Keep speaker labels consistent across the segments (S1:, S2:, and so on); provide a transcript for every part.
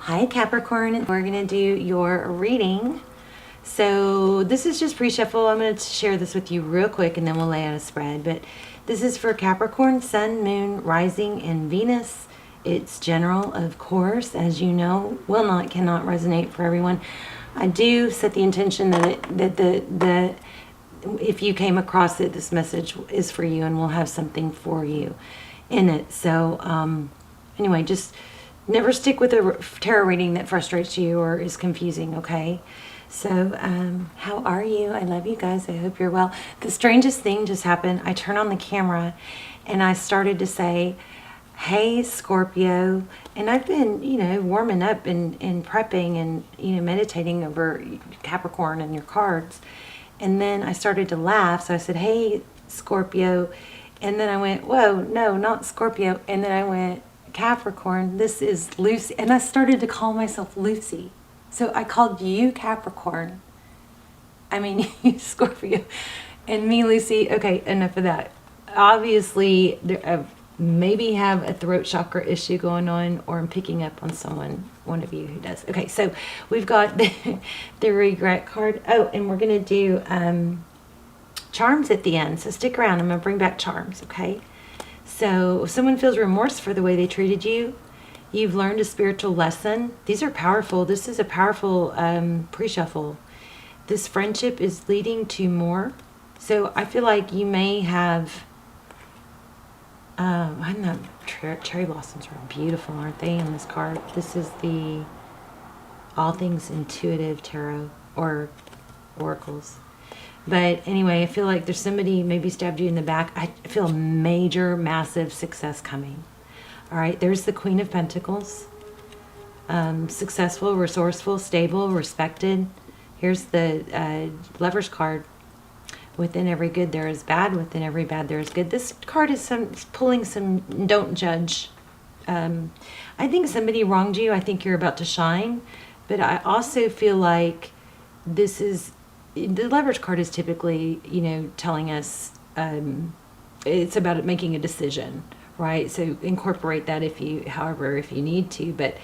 S1: Hi Capricorn, we're going to do your reading. So this is just pre-shuffle. I'm going to share this with you real quick and then we'll lay out a spread. But this is for Capricorn, Sun, Moon, Rising, and Venus. It's general, of course, as you know, cannot resonate for everyone. I do set the intention that if you came across it, this message is for you and we'll have something for you in it. So anyway, just never stick with a tarot reading that frustrates you or is confusing, okay? So, how are you? I love you guys. I hope you're well. The strangest thing just happened. I turned on the camera and I started to say, hey, Scorpio. And I've been, warming up and prepping and, meditating over Capricorn and your cards. And then I started to laugh. So I said, hey, Scorpio. And then I went, whoa, no, not Scorpio. And then I went, Capricorn, this is Lucy. And I started to call myself Lucy. So I called you Capricorn. I mean, you Scorpio. And me, Lucy. Okay, enough of that. Obviously, maybe have a throat chakra issue going on, or I'm picking up on one of you who does. Okay, so we've got the regret card. Oh, and we're going to do charms at the end. So stick around. I'm going to bring back charms, okay? So if someone feels remorse for the way they treated you, you've learned a spiritual lesson. These are powerful. This is a powerful pre-shuffle. This friendship is leading to more. So I feel like you may have, I don't know, cherry blossoms are beautiful, aren't they, in this card? This is the All Things Intuitive Tarot, or Oracles. But anyway, I feel like there's somebody maybe stabbed you in the back. I feel major, massive success coming. All right, there's the Queen of Pentacles. Successful, resourceful, stable, respected. Here's the Lover's card. Within every good there is bad. Within every bad there is good. This card is pulling some don't judge. I think somebody wronged you. I think you're about to shine. But I also feel like this is... The Leverage card is typically, telling us it's about making a decision, right? So incorporate that if you need to. But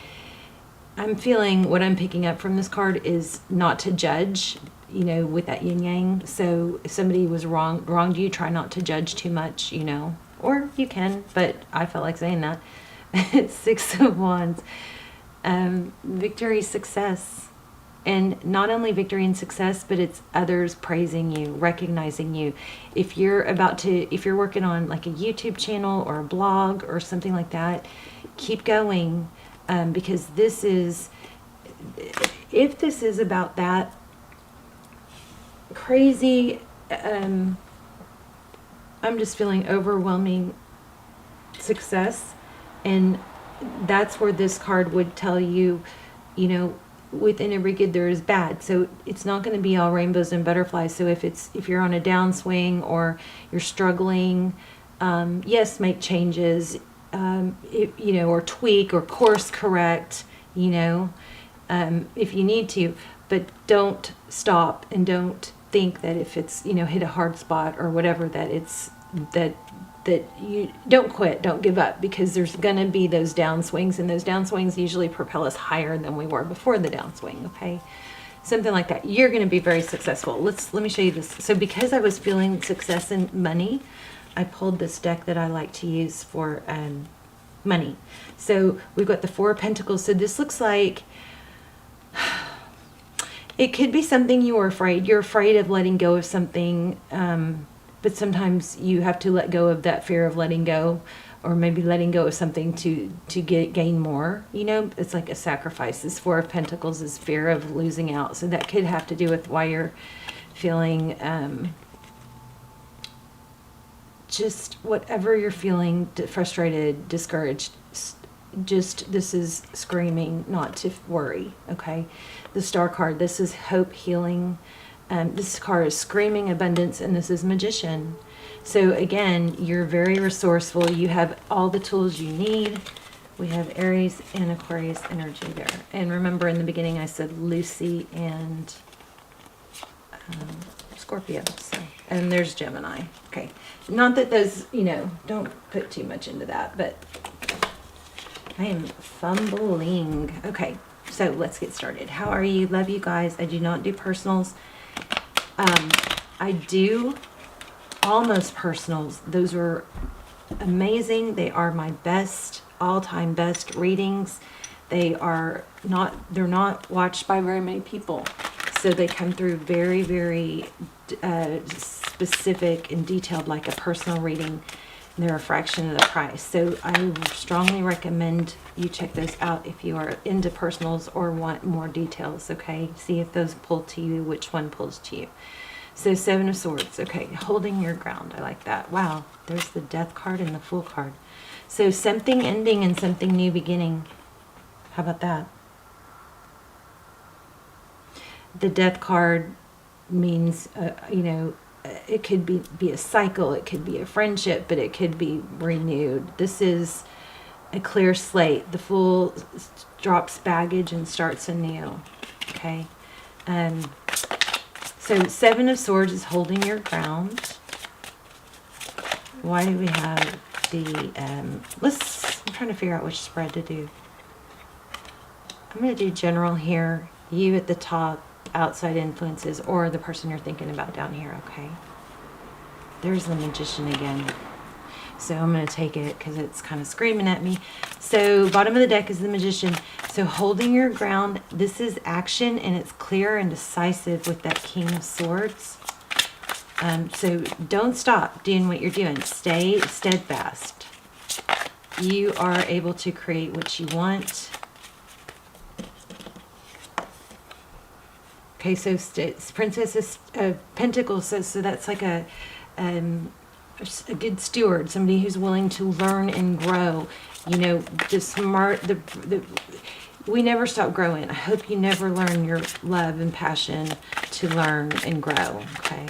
S1: I'm feeling what I'm picking up from this card is not to judge, with that yin yang. So if somebody was wronged you, try not to judge too much, or you can, but I felt like saying that. Six of Wands, victory, success. And not only victory and success, but it's others praising you, recognizing you. If you're working on like a YouTube channel or a blog or something like that, keep going. Because if this is about that crazy, I'm just feeling overwhelming success. And that's where this card would tell you, within every good there is bad. So it's not going to be all rainbows and butterflies. So if you're on a downswing or you're struggling, yes, make changes, or tweak or course correct, if you need to, but don't stop and don't think that if it's, hit a hard spot or whatever, that you don't quit, don't give up, because there's going to be those downswings, and those downswings usually propel us higher than we were before the downswing, okay? Something like that. You're going to be very successful. Let me show you this. So because I was feeling success and money, I pulled this deck that I like to use for money. So we've got the Four of Pentacles. So this looks like it could be something you're afraid of letting go of something, but sometimes you have to let go of that fear of letting go, or maybe letting go of something to gain more. It's like a sacrifice. This Four of Pentacles is fear of losing out. So that could have to do with why you're feeling, just whatever you're feeling, frustrated, discouraged. This is screaming not to worry, okay? The Star card, this is hope, healing. This card is screaming abundance, and this is Magician. So again, you're very resourceful. You have all the tools you need. We have Aries and Aquarius energy there. And remember, in the beginning I said Lucy and Scorpio. So, and there's Gemini. Okay. Not that those, don't put too much into that, but I am fumbling. Okay, so let's get started. How are you? Love you guys. I do not do personals. I do almost personals. Those are amazing. They are my best, all-time best readings. They're not watched by very many people. So they come through very, very specific and detailed, like a personal reading. And they're a fraction of the price. So I strongly recommend you check those out if you are into personals or want more details, okay? See if those pull to you, which one pulls to you. So 7 of Swords, okay, holding your ground. I like that. Wow, there's the Death card and the Fool card. So something ending and something new beginning. How about that? The Death card means, it could be a cycle, it could be a friendship, but it could be renewed. This is a clear slate. The Fool drops baggage and starts anew, okay? So 7 of Swords is holding your ground. Why do we have the, I'm trying to figure out which spread to do. I'm going to do general here, you at the top, outside influences, or the person you're thinking about down here, okay? There's the Magician again. So I'm going to take it because it's kind of screaming at me. So bottom of the deck is the Magician. So holding your ground, this is action, and it's clear and decisive with that King of Swords. So don't stop doing what you're doing. Stay steadfast. You are able to create what you want. Okay, so Princess of Pentacles says, so that's like a good steward, somebody who's willing to learn and grow. We never stop growing. I hope you never learn your love and passion to learn and grow, okay?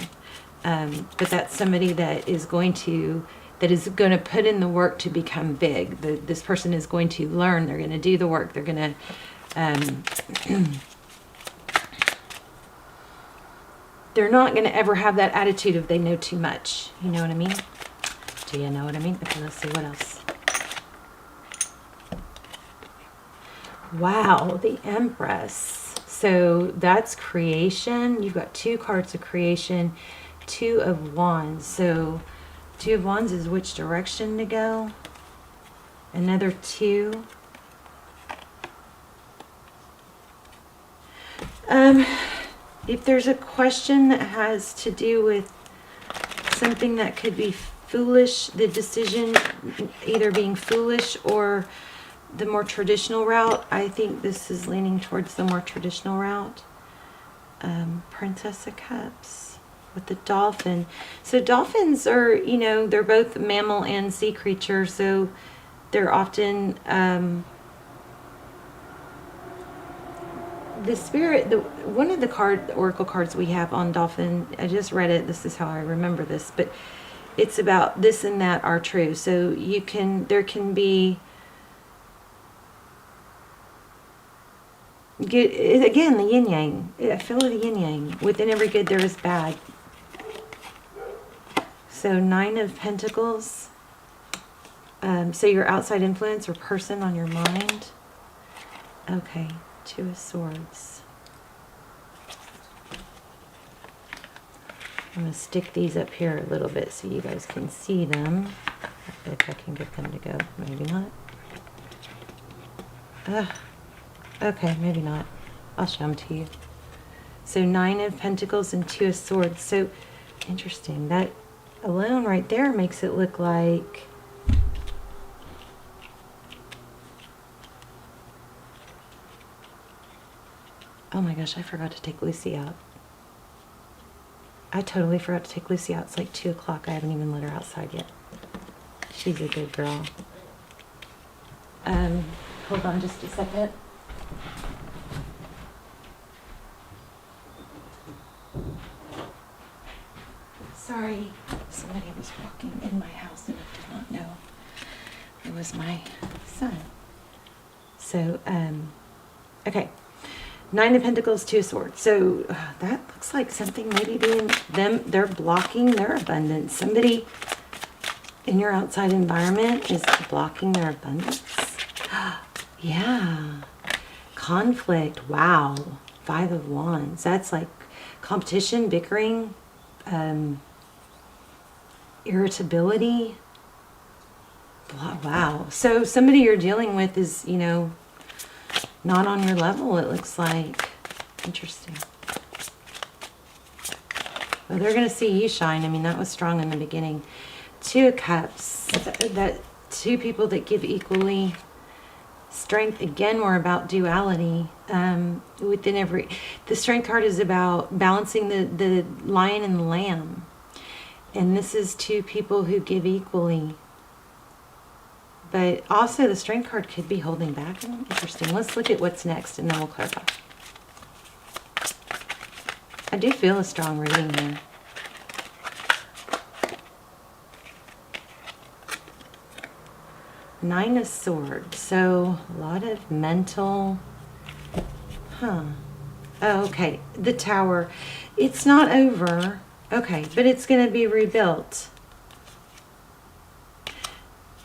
S1: But that's somebody that is going to put in the work to become big. This person is going to learn. They're going to do the work. They're going to... they're not going to ever have that attitude of they know too much. You know what I mean? Do you know what I mean? Okay, let's see what else. Wow, the Empress. So that's creation. You've got 2 cards of creation, 2 of Wands. So 2 of Wands is which direction to go. Another 2. If there's a question that has to do with something that could be foolish, the decision either being foolish or the more traditional route, I think this is leaning towards the more traditional route. Princess of Cups with the dolphin. So dolphins are, they're both mammal and sea creatures, so they're often... the spirit, one of the oracle cards we have on dolphin, I just read it, this is how I remember this, but it's about this and that are true. So there can be, again, the yin yang. I feel the yin yang. Within every good there is bad. So 9 of Pentacles. So your outside influence or person on your mind. Okay. 2 of Swords. I'm going to stick these up here a little bit so you guys can see them. If I can get them to go. Maybe not. Okay, maybe not. I'll show them to you. So 9 of Pentacles and 2 of Swords. So interesting. That alone right there makes it look like... Oh my gosh, I forgot to take Lucy out. I totally forgot to take Lucy out. It's like 2 o'clock. I haven't even let her outside yet. She's a good girl. Hold on just a second. Sorry. Somebody was walking in my house and I did not know it was my son. So, okay. 9 of Pentacles, 2 of Swords. So that looks like something maybe being them, they're blocking their abundance. Somebody in your outside environment is blocking their abundance. Yeah. Conflict. Wow. 5 of Wands. That's like competition, bickering, irritability. Wow. So somebody you're dealing with is, you know, not on your level, it looks like. Interesting. Well, they're going to see you shine. I mean, that was strong in the beginning. 2 of Cups. That 2 people that give equally. Strength, again, we're about duality. Within every... The Strength card is about balancing the lion and the lamb. And this is 2 people who give equally. But also the Strength card could be holding back. Interesting. Let's look at what's next and then we'll clarify. I do feel a strong reading here. Nine of Swords. So a lot of mental... Oh, okay. The Tower. It's not over. Okay, but it's going to be rebuilt.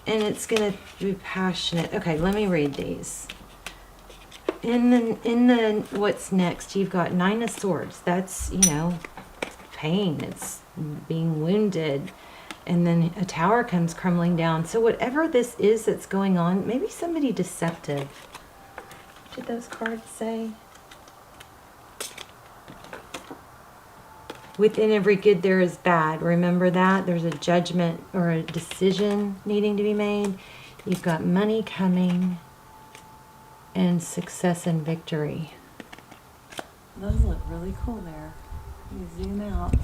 S1: And it's going to be passionate. Okay, let me read these. In the what's next, you've got 9 of Swords. That's, you know, pain. It's being wounded. And then a tower comes crumbling down. So whatever this is that's going on, maybe somebody deceptive. What did those cards say? Within every good there is bad. Remember that. There's a judgment or a decision needing to be made. You've got money coming and success and victory. Those look really cool there. Let me zoom out.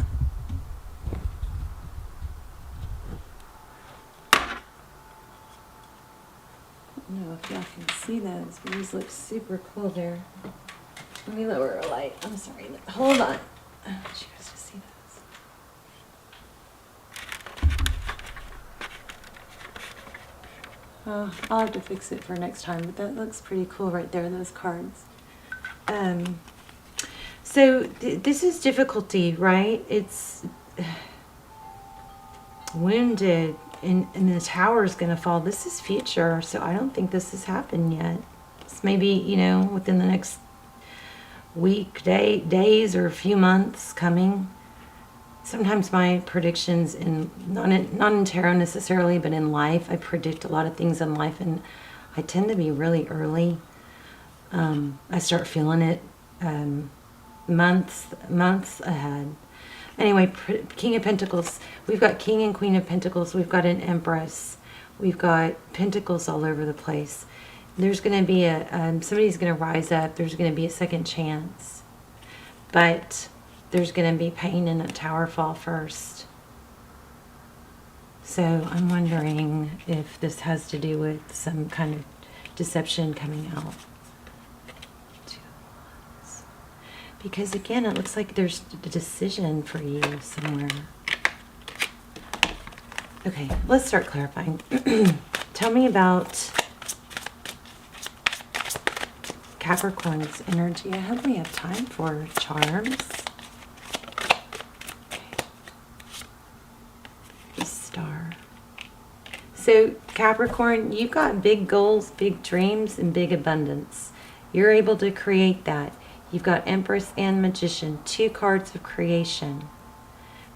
S1: I don't know if y'all can see those, but these look super cool there. Let me lower a light. I'm sorry. Hold on. I want you guys to see those. I'll have to fix it for next time, but that looks pretty cool right there, those cards. So this is difficulty, right? It's wounded, and the tower is going to fall. This is future, so I don't think this has happened yet. It's maybe, you know, within the next week, days, or a few months coming. Sometimes my predictions, not in tarot necessarily, but in life, I predict a lot of things in life, and I tend to be really early. I start feeling it months ahead. Anyway, King of Pentacles. We've got King and Queen of Pentacles. We've got an Empress. We've got Pentacles all over the place. There's going to be somebody's going to rise up. There's going to be a second chance. But there's going to be pain in a tower fall first. So I'm wondering if this has to do with some kind of deception coming out. Because again, it looks like there's a decision for you somewhere. Okay, let's start clarifying. Tell me about Capricorn's energy. I hope we have time for charms. Okay. The Star. So Capricorn, you've got big goals, big dreams, and big abundance. You're able to create that. You've got Empress and Magician, 2 cards of creation.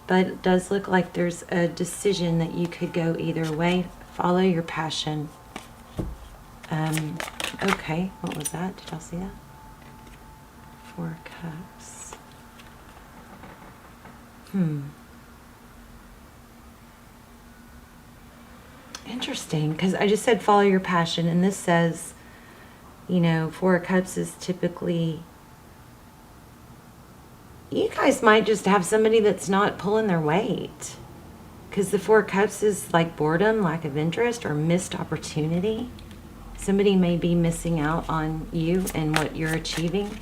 S1: But it does look like there's a decision that you could go either way. Follow your passion. Okay, what was that? Did y'all see that? 4 Cups. Interesting, because I just said follow your passion, and this says, you know, 4 Cups is typically... You guys might just have somebody that's not pulling their weight. Because the 4 Cups is like boredom, lack of interest, or missed opportunity. Somebody may be missing out on you and what you're achieving.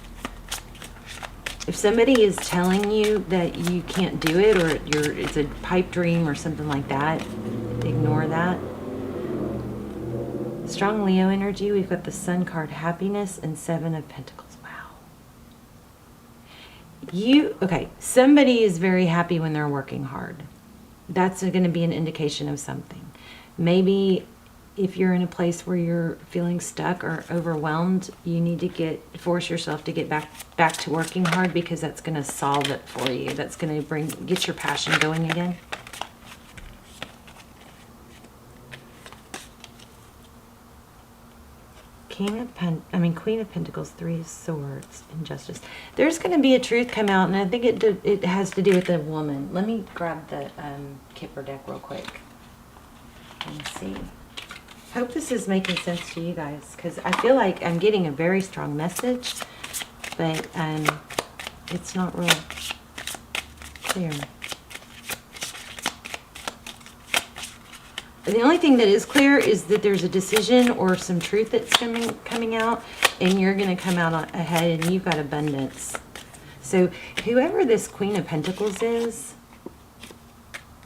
S1: If somebody is telling you that you can't do it, or it's a pipe dream or something like that, ignore that. Strong Leo energy, we've got the Sun card, happiness, and 7 of Pentacles. Okay, somebody is very happy when they're working hard. That's going to be an indication of something. Maybe if you're in a place where you're feeling stuck or overwhelmed, you need to force yourself to get back to working hard, because that's going to solve it for you. That's going to get your passion going again. Queen of Pentacles, Three of Swords, and Justice. There's going to be a truth come out, and I think it has to do with a woman. Let me grab the Kipper deck real quick and see. Hope this is making sense to you guys, because I feel like I'm getting a very strong message, but it's not real clear. The only thing that is clear is that there's a decision or some truth that's coming out, and you're going to come out ahead, and you've got abundance. So whoever this Queen of Pentacles is,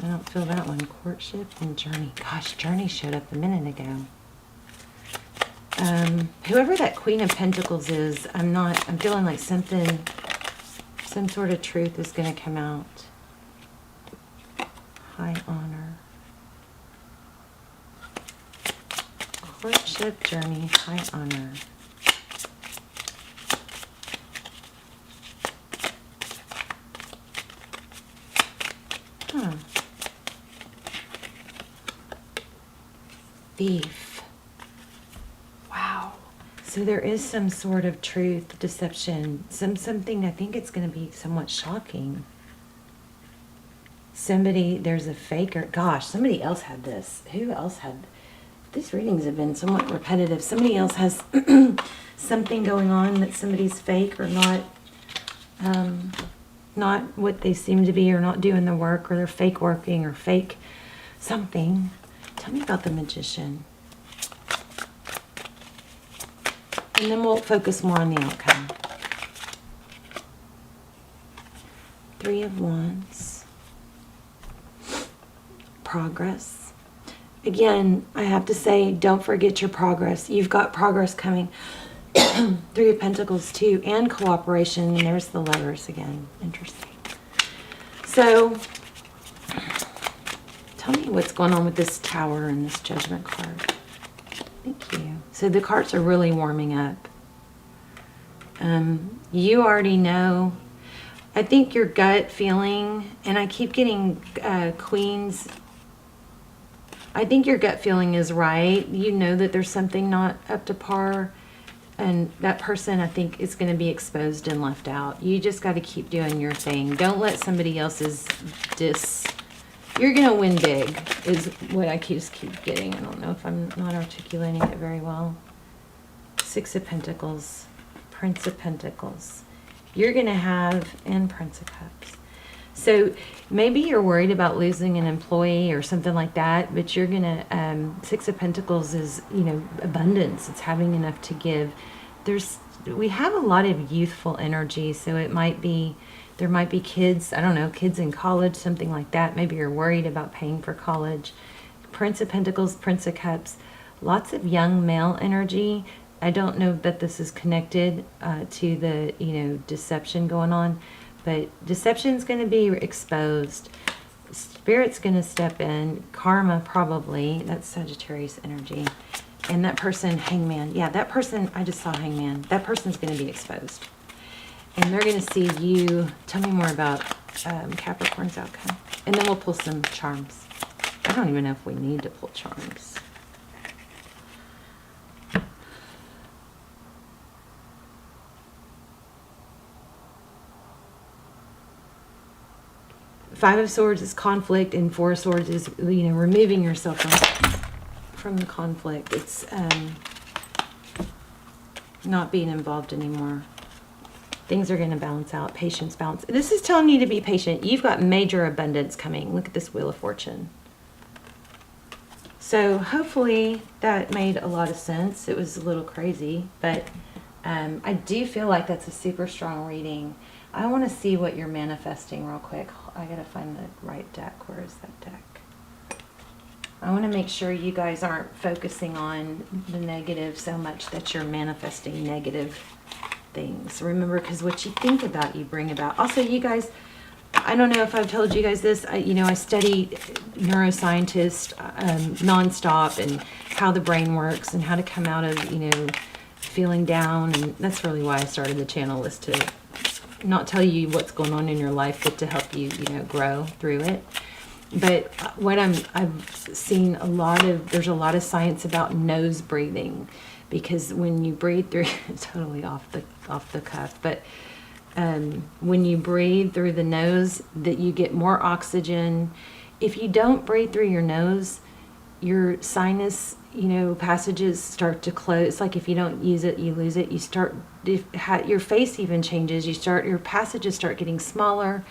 S1: I don't feel that one. Courtship and Journey. Gosh, Journey showed up a minute ago. Whoever that Queen of Pentacles is, I'm feeling like some sort of truth is going to come out. High honor. Courtship, Journey, high honor. Thief. Wow. So there is some sort of truth, deception, something. I think it's going to be somewhat shocking. There's a faker. Gosh, somebody else had this. Who else had? These readings have been somewhat repetitive. Somebody else has something going on that somebody's fake or not what they seem to be, or not doing the work, or they're fake working, or fake something. Tell me about the Magician. And then we'll focus more on the outcome. Three of Wands. Progress. Again, I have to say, don't forget your progress. You've got progress coming. Three of Pentacles too, and cooperation. And there's the Lovers again. Interesting. So, tell me what's going on with this Tower and this Judgment card. Thank you. So the cards are really warming up. You already know. I think your gut feeling, and I keep getting Queens. I think your gut feeling is right. You know that there's something not up to par. And that person, I think, is going to be exposed and left out. You just got to keep doing your thing. Don't let somebody else's You're going to win big, is what I just keep getting. I don't know if I'm not articulating it very well. Six of Pentacles, Prince of Pentacles. You're going to have, and Prince of Cups. So maybe you're worried about losing an employee or something like that, but you're going to, Six of Pentacles is, abundance. It's having enough to give. We have a lot of youthful energy, so there might be kids, I don't know, kids in college, something like that. Maybe you're worried about paying for college. Prince of Pentacles, Prince of Cups, lots of young male energy. I don't know that this is connected to the, deception going on. But deception's going to be exposed. Spirit's going to step in. Karma, probably. That's Sagittarius energy. And that person, Hangman. Yeah, that person, I just saw Hangman. That person's going to be exposed. And they're going to see you. Tell me more about Capricorn's outcome. And then we'll pull some charms. I don't even know if we need to pull charms. Five of Swords is conflict, and Four of Swords is, removing yourself from the conflict. It's not being involved anymore. Things are going to balance out. Patience, balance. This is telling you to be patient. You've got major abundance coming. Look at this Wheel of Fortune. So hopefully that made a lot of sense. It was a little crazy, but I do feel like that's a super strong reading. I want to see what you're manifesting real quick. I got to find the right deck. Where is that deck? I want to make sure you guys aren't focusing on the negative so much that you're manifesting negative things. Remember, because what you think about, you bring about. Also, you guys, I don't know if I've told you guys this. I study neuroscientist nonstop, and how the brain works and how to come out of, feeling down. And that's really why I started the channel, was to not tell you what's going on in your life, but to help you, grow through it. But what I've seen there's a lot of science about nose breathing, because when you breathe through, totally off the cuff, but when you breathe through the nose, that you get more oxygen. If you don't breathe through your nose, your sinus, passages start to close. It's like if you don't use it, you lose it. Your face even changes. Your passages start getting smaller.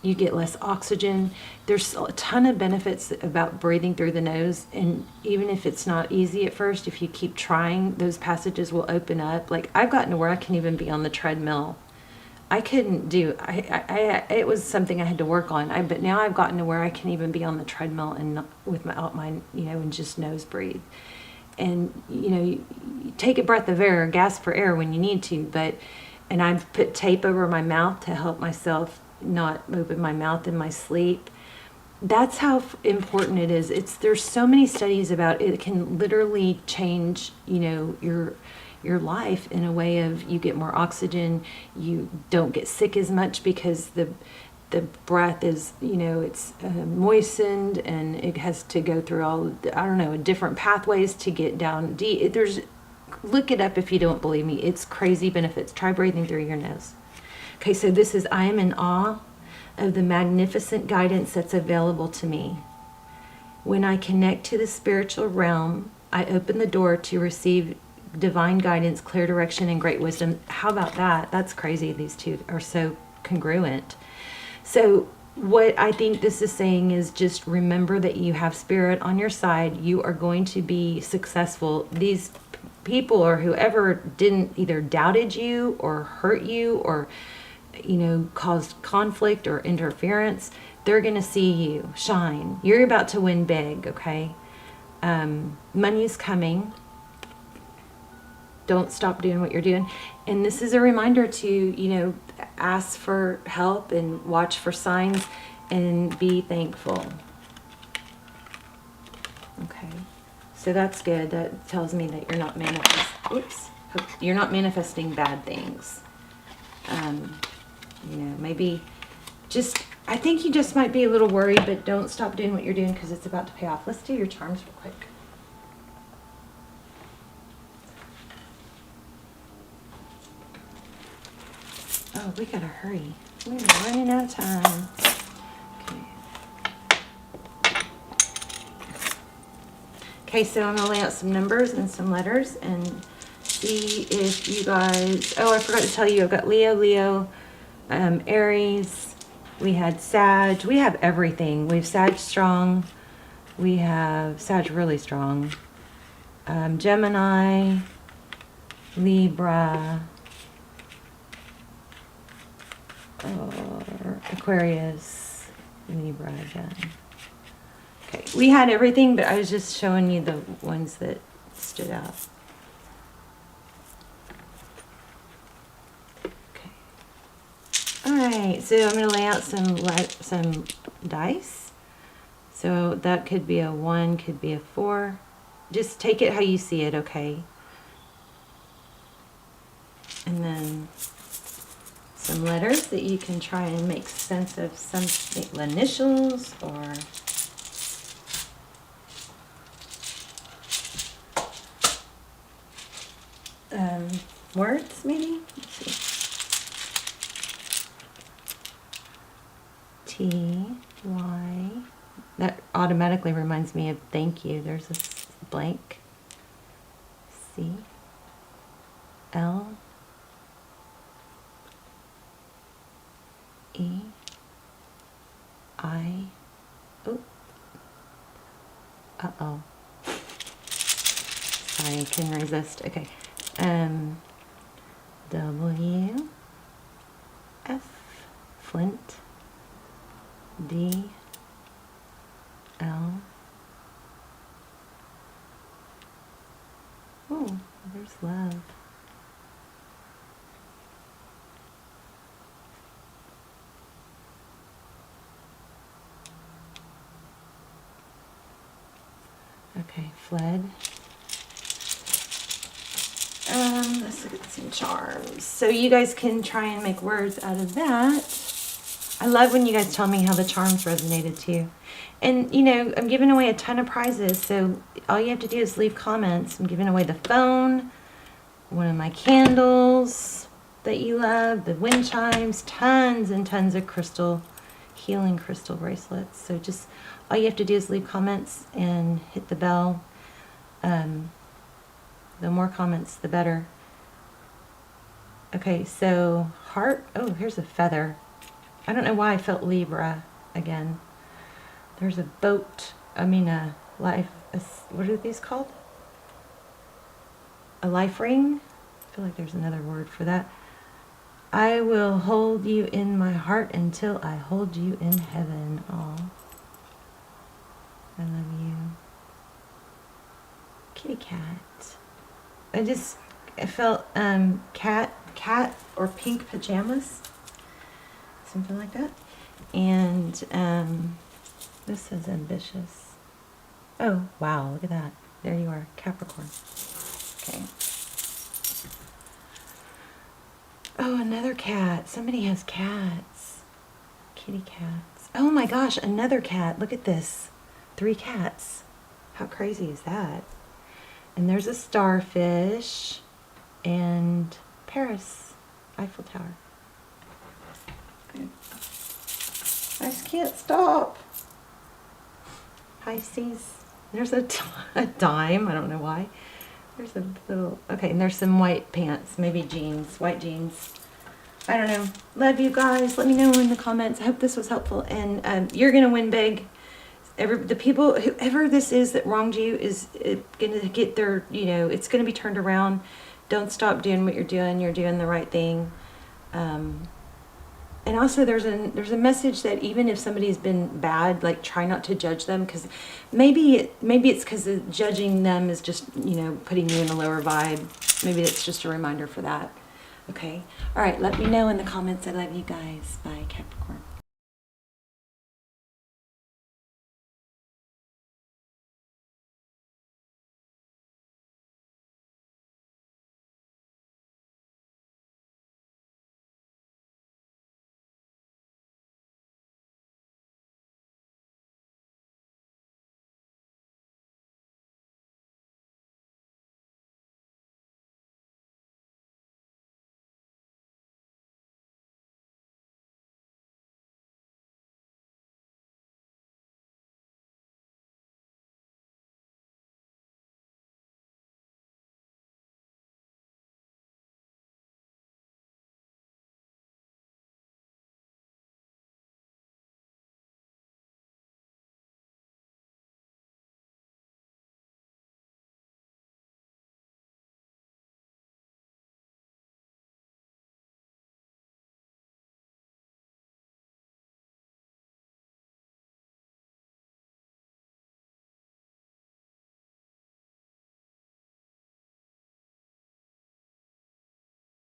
S1: You get less oxygen. There's a ton of benefits about breathing through the nose. And even if it's not easy at first, if you keep trying, those passages will open up. Like, I've gotten to where I can even be on the treadmill. I couldn't do, it was something I had to work on. But now I've gotten to where I can even be on the treadmill and not, with my, and just nose breathe. And, you take a breath of air, gasp for air when you need to. And I've put tape over my mouth to help myself not open my mouth in my sleep. That's how important it is. There's so many studies about it. It can literally change, your life in a way of, you get more oxygen, you don't get sick as much, because the breath is, it's moistened, and it has to go through all, different pathways to get down deep. Look it up if you don't believe me. It's crazy benefits. Try breathing through your nose. Okay, so this is, I am in awe of the magnificent guidance that's available to me. When I connect to the spiritual realm, I open the door to receive divine guidance, clear direction, and great wisdom. How about that? That's crazy. These two are so congruent. So what I think this is saying is, just remember that you have spirit on your side. You are going to be successful. These people, or whoever didn't either doubted you or hurt you or caused conflict or interference, they're going to see you shine. You're about to win big, okay? Money's coming. Don't stop doing what you're doing. And this is a reminder to, ask for help and watch for signs and be thankful. Okay. So that's good. That tells me that you're not you're not manifesting bad things. Maybe I think you just might be a little worried, but don't stop doing what you're doing, because it's about to pay off. Let's do your charms real quick. Oh, we gotta hurry. We're running out of time. Okay, so I'm gonna lay out some numbers and some letters and see if you guys, I forgot to tell you, I've got Leo, Aries, we had Sag, we have everything. We have Sag strong, we have Sag really strong, Gemini, Libra, Aquarius, Libra again. Okay, we had everything, but I was just showing you the ones that stood out. Alright, so I'm going to lay out some dice. So that could be a 1, could be a 4. Just take it how you see it, okay? And then some letters that you can try and make sense of, some initials or words, maybe? Let's see. T-Y. That automatically reminds me of thank you. There's a blank. C. L. E. I. Oh. Uh-oh. Sorry, I couldn't resist. Okay. W. F. Flint. D. L. Oh, there's love. Okay, fled. Let's look at some charms. So you guys can try and make words out of that. I love when you guys tell me how the charms resonated to you. And, you know, I'm giving away a ton of prizes, so all you have to do is leave comments. I'm giving away the phone, one of my candles that you love, the wind chimes, tons and tons of crystal, healing crystal bracelets. So just, all you have to do is leave comments and hit the bell. The more comments, the better. Okay, so heart. Oh, here's a feather. I don't know why I felt Libra again. There's a boat. I mean, what are these called? A life ring? I feel like there's another word for that. I will hold you in my heart until I hold you in heaven. Aw. I love you. Kitty cat. I felt cat or pink pajamas. Something like that. And this is ambitious. Oh, wow, look at that. There you are, Capricorn. Okay. Oh, another cat. Somebody has cats. Kitty cats. Oh my gosh, another cat. Look at this. 3 cats. How crazy is that? And there's a starfish and Paris, Eiffel Tower. I just can't stop. Pisces. There's a dime. I don't know why. There's a little... Okay, and there's some white pants. Maybe jeans. White jeans. I don't know. Love you guys. Let me know in the comments. I hope this was helpful. And you're going to win big. The people, whoever this is that wronged you, is going to get their... You know, it's going to be turned around. Don't stop doing what you're doing. You're doing the right thing. And also there's a message that even if somebody's been bad, like, try not to judge them, because maybe it's because judging them is just, you know, putting you in a lower vibe. Maybe it's just a reminder for that. Okay. All right. Let me know in the comments. I love you guys. Bye, Capricorn.